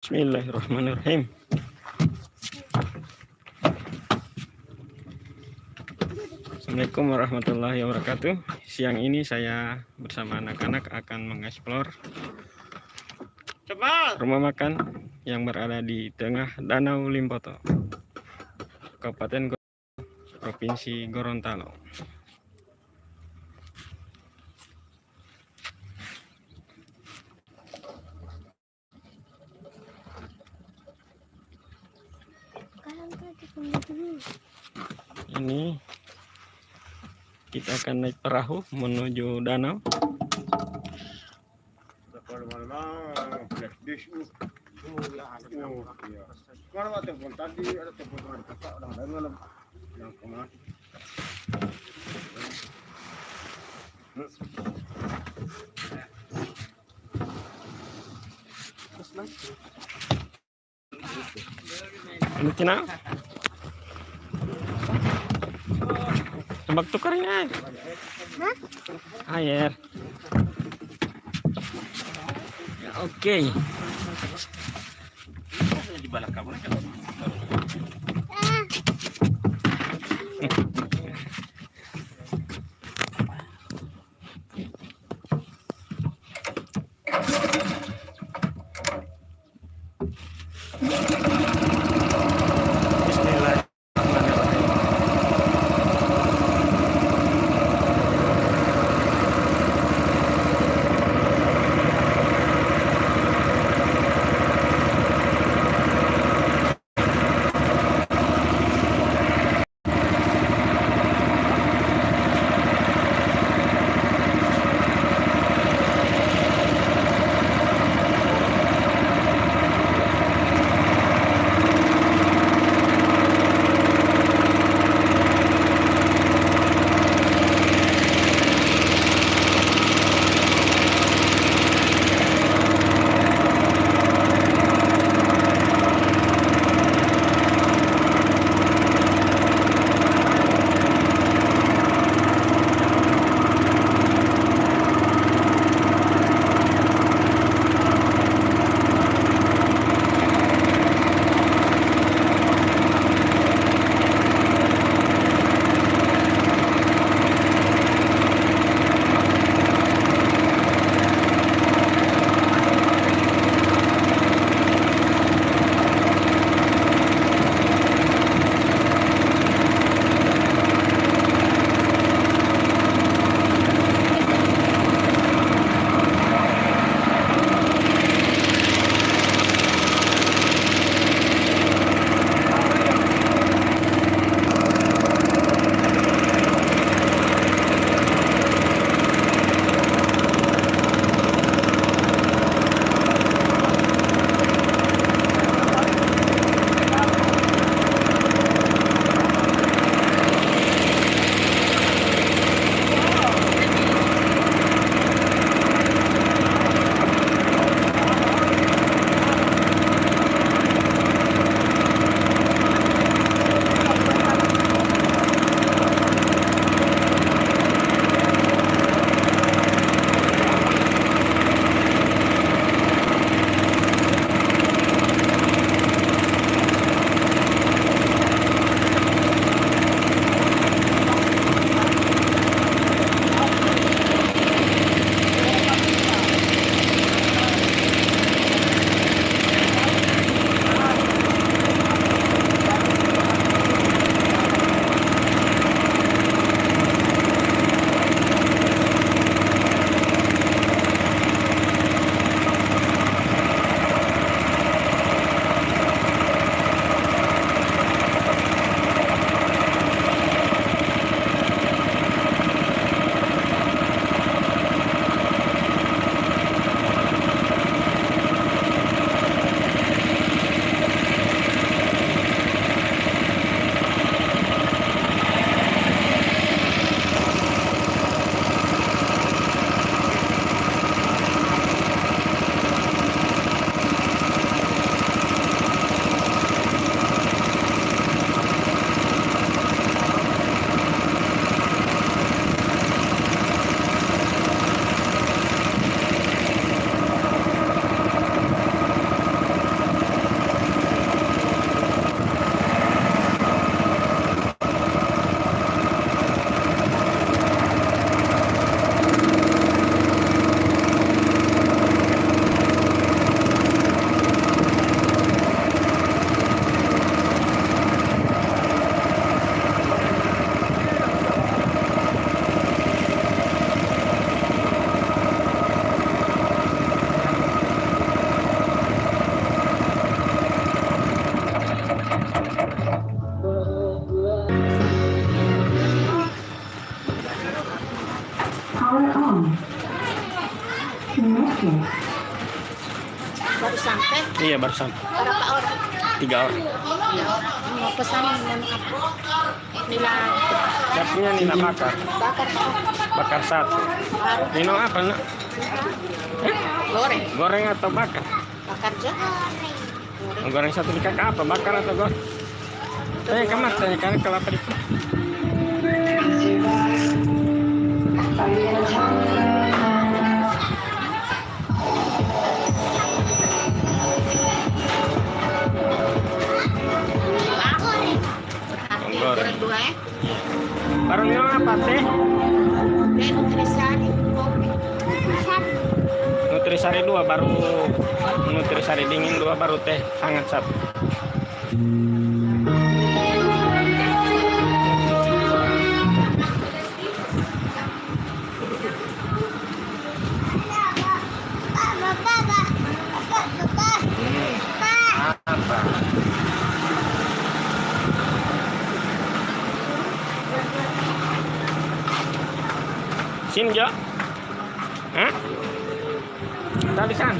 Bismillahirrahmanirrahim. Assalamualaikum warahmatullahi wabarakatuh. Siang ini saya bersama anak-anak akan mengeksplor rumah makan yang berada di tengah Danau Limpoto, Kabupaten Provinsi Gorontalo. Ini kita akan naik perahu menuju danau. Ini Cina. Tembak tukarin air. Air. Ya, oke. Iya, baru sampai. Berapa orang? 3 orang. 3 orang. Mau pesan dengan apa? Nila Saya punya nila bakar. bakar Bakar 1. baru Nino apa, nak? goreng. Goreng atau bakar? Bakar aja. Goreng 1 di kakak apa? Bakar atau goreng? Kamu tanya kan kelapa di. Goreng. Dua ya. Baru Nino apa teh? Dan nutrisari kopi. Nutrisari 2 baru. Nutrisari dingin 2 baru teh hangat 1. Apa? Sini Jo. Hah? Tadi san.